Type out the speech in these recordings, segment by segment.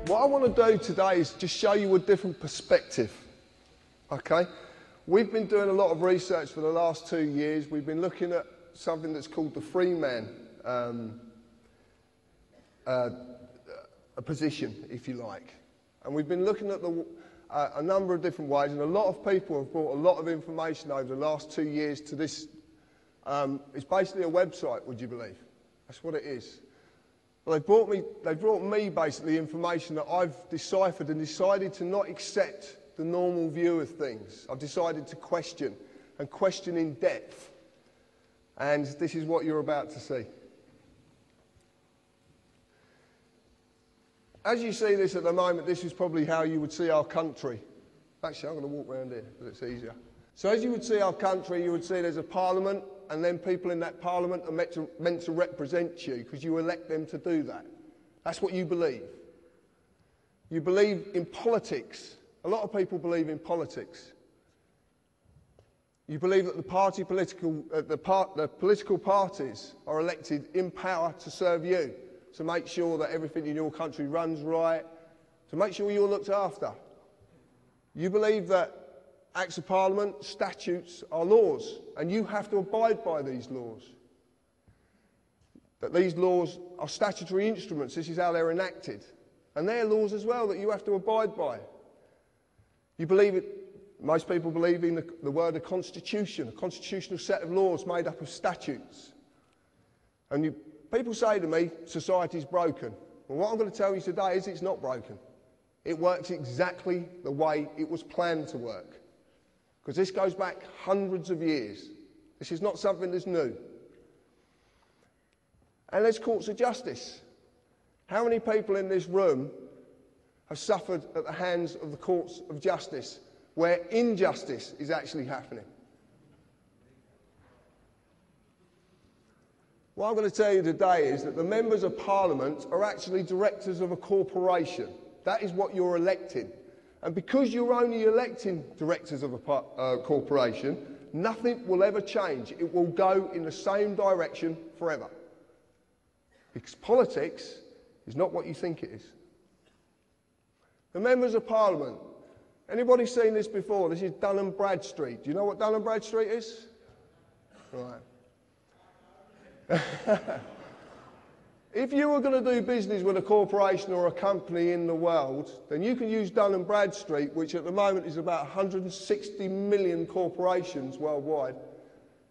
What I want to do today is just show you a different perspective, okay? We've been doing a lot of research for the last 2 years. We've been looking at something that's called the Freeman a position, if you like. And we've been looking at a number of different ways, and a lot of people have brought a lot of information over the last 2 years to this. It's basically a website, would you believe? That's what it is. Well, they brought me basically information that I've deciphered and decided to not accept the normal view of things. I've decided to question, and question in depth. And this is what you're about to see. As you see this at the moment, this is probably how you would see our country. Actually, I'm going to walk around here because it's easier. So as you would see our country, you would see there's a parliament, and then people in that parliament are meant to represent you because you elect them to do that. That's what you believe. You believe in politics. A lot of people believe in politics. You believe that the political parties are elected in power to serve you, to make sure that everything in your country runs right, to make sure you're looked after. You believe that Acts of Parliament, statutes are laws, and you have to abide by these laws. That these laws are statutory instruments, this is how they're enacted. And they're laws as well that you have to abide by. You believe it, most people believe in the word a constitution, a constitutional set of laws made up of statutes. And people say to me, society's broken. Well, what I'm going to tell you today is it's not broken. It works exactly the way it was planned to work. Because this goes back hundreds of years. This is not something that's new. And there's courts of justice. How many people in this room have suffered at the hands of the courts of justice where injustice is actually happening? What I'm going to tell you today is that the members of Parliament are actually directors of a corporation. That is what you're electing. And because you're only electing directors of a corporation, nothing will ever change. It will go in the same direction forever. Because politics is not what you think it is. The members of Parliament. Anybody seen this before? This is Dun & Bradstreet. Do you know what Dun & Bradstreet is? Right. If you were going to do business with a corporation or a company in the world, then you can use Dun & Bradstreet, which at the moment is about 160 million corporations worldwide.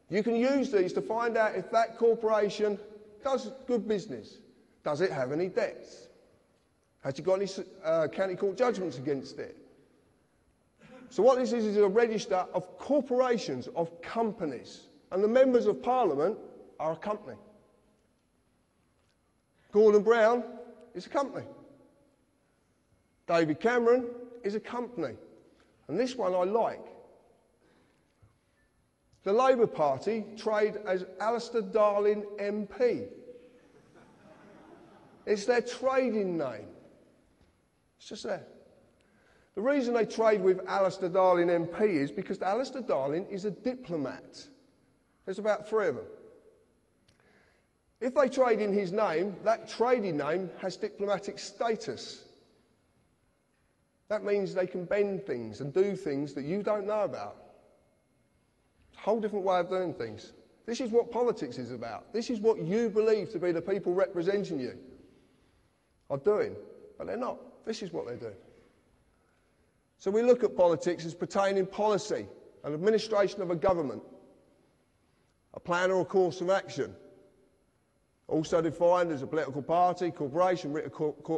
You can use these to find out if that corporation does good business. Does it have any debts? Has it got any county court judgments against it? So what this is a register of corporations, of companies. And the members of Parliament are a company. Gordon Brown is a company. David Cameron is a company. And this one I like. The Labour Party trade as Alistair Darling MP. It's their trading name. It's just there. The reason they trade with Alistair Darling MP is because Alistair Darling is a diplomat. There's about 3 of them. If they trade in his name, that trading name has diplomatic status. That means they can bend things and do things that you don't know about. It's a whole different way of doing things. This is what politics is about. This is what you believe to be the people representing you are doing, but they're not. This is what they're doing. So we look at politics as pertaining policy, an administration of a government, a plan or a course of action, also defined as a political party, corporation, written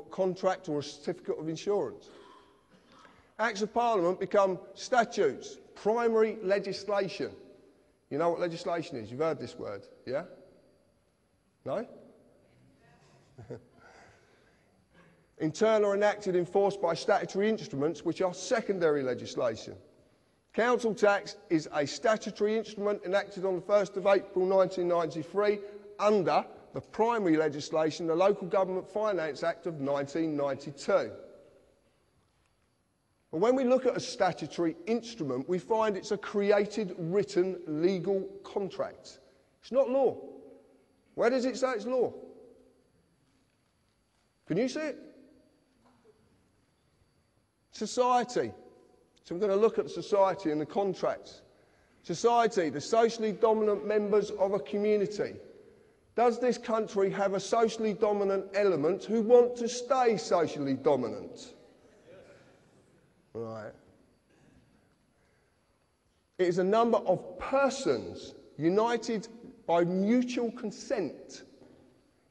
contract or a certificate of insurance. Acts of Parliament become statutes, primary legislation. You know what legislation is? You've heard this word, yeah? No? In turn are enacted, enforced by statutory instruments which are secondary legislation. Council tax is a statutory instrument enacted on the 1st of April 1993 under the primary legislation, the Local Government Finance Act of 1992. But when we look at a statutory instrument, we find it's a created, written, legal contract. It's not law. Where does it say it's law? Can you see it? Society. So we're going to look at society and the contracts. Society, the socially dominant members of a community. Does this country have a socially dominant element who want to stay socially dominant? Yes. Right. It is a number of persons united by mutual consent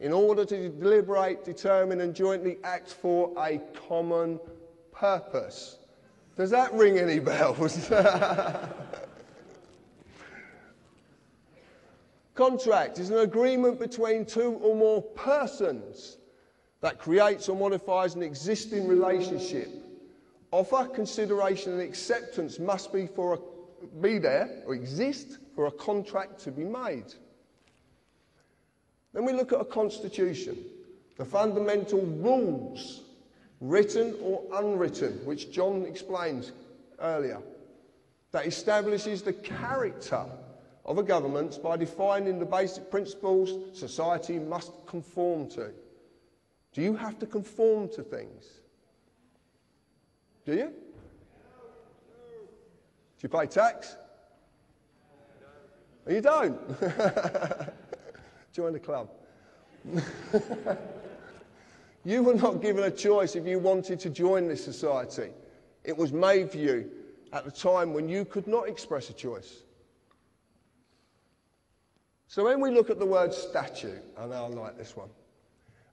in order to deliberate, determine and jointly act for a common purpose. Does that ring any bells? Contract is an agreement between two or more persons that creates or modifies an existing relationship. Offer, consideration and acceptance must be there or exist for a contract to be made. Then we look at a constitution, the fundamental rules, written or unwritten, which John explains earlier, that establishes the character of a government by defining the basic principles society must conform to. Do you have to conform to things? Do you? Do you pay tax? No. You don't? Join the club. You were not given a choice if you wanted to join this society. It was made for you at the time when you could not express a choice. So when we look at the word statute, I know I like this one,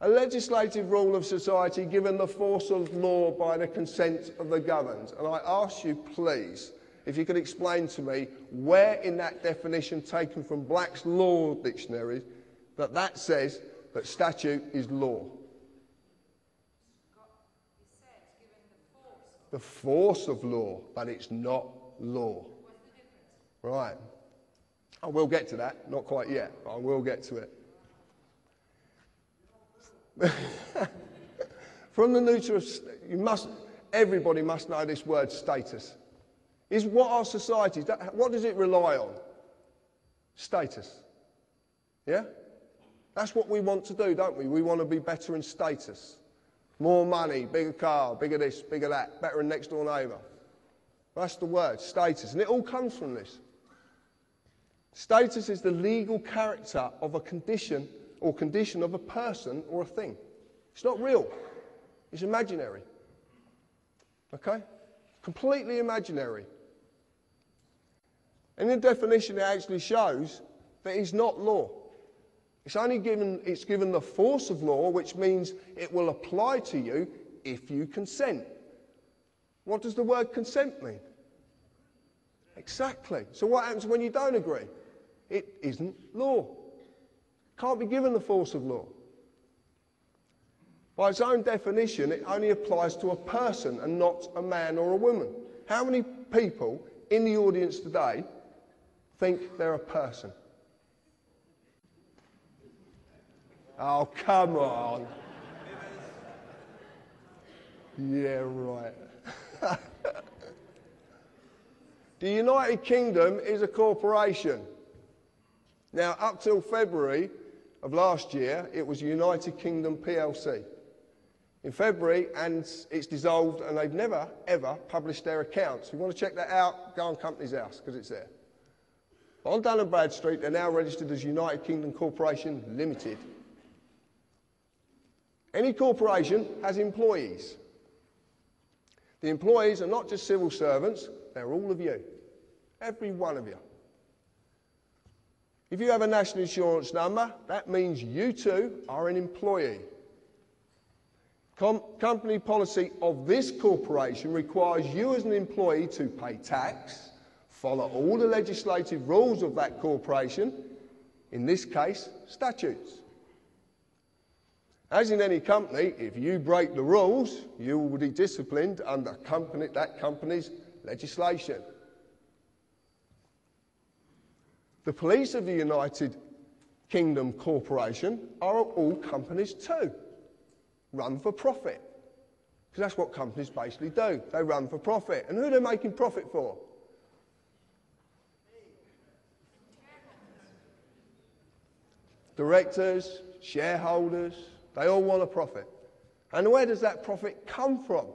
a legislative rule of society given the force of law by the consent of the governed. And I ask you, please, if you could explain to me where in that definition taken from Black's Law Dictionary that says that statute is law. The force of law, but it's not law. Right. I will get to that, not quite yet, but I will get to it. From the neuter of, everybody must know this word status. Is what our society, what does it rely on? Status. Yeah? That's what we want to do, don't we? We want to be better in status. More money, bigger car, bigger this, bigger that, better than next door neighbour. That's the word, status. And it all comes from this. Status is the legal character of a condition or condition of a person or a thing. It's not real. It's imaginary. Okay? Completely imaginary. In the definition, it actually shows that it's not law. It's given the force of law, which means it will apply to you if you consent. What does the word consent mean? Exactly. So what happens when you don't agree? It isn't law. Can't be given the force of law. By its own definition, it only applies to a person and not a man or a woman. How many people in the audience today think they're a person? Oh, come on. Yeah, right. The United Kingdom is a corporation. Now, up till February of last year, it was United Kingdom PLC. In February, and it's dissolved, and they've never, ever published their accounts. If you want to check that out, go on Companies House, because it's there. But on Dun & Bradstreet, they're now registered as United Kingdom Corporation Limited. Any corporation has employees. The employees are not just civil servants, they're all of you. Every one of you. If you have a national insurance number, that means you too are an employee. Company policy of this corporation requires you as an employee to pay tax, follow all the legislative rules of that corporation, in this case, statutes. As in any company, if you break the rules, you will be disciplined under that company's legislation. The police of the United Kingdom Corporation are all companies too. Run for profit. Because that's what companies basically do. They run for profit. And who are they making profit for? Directors, shareholders, they all want a profit. And where does that profit come from?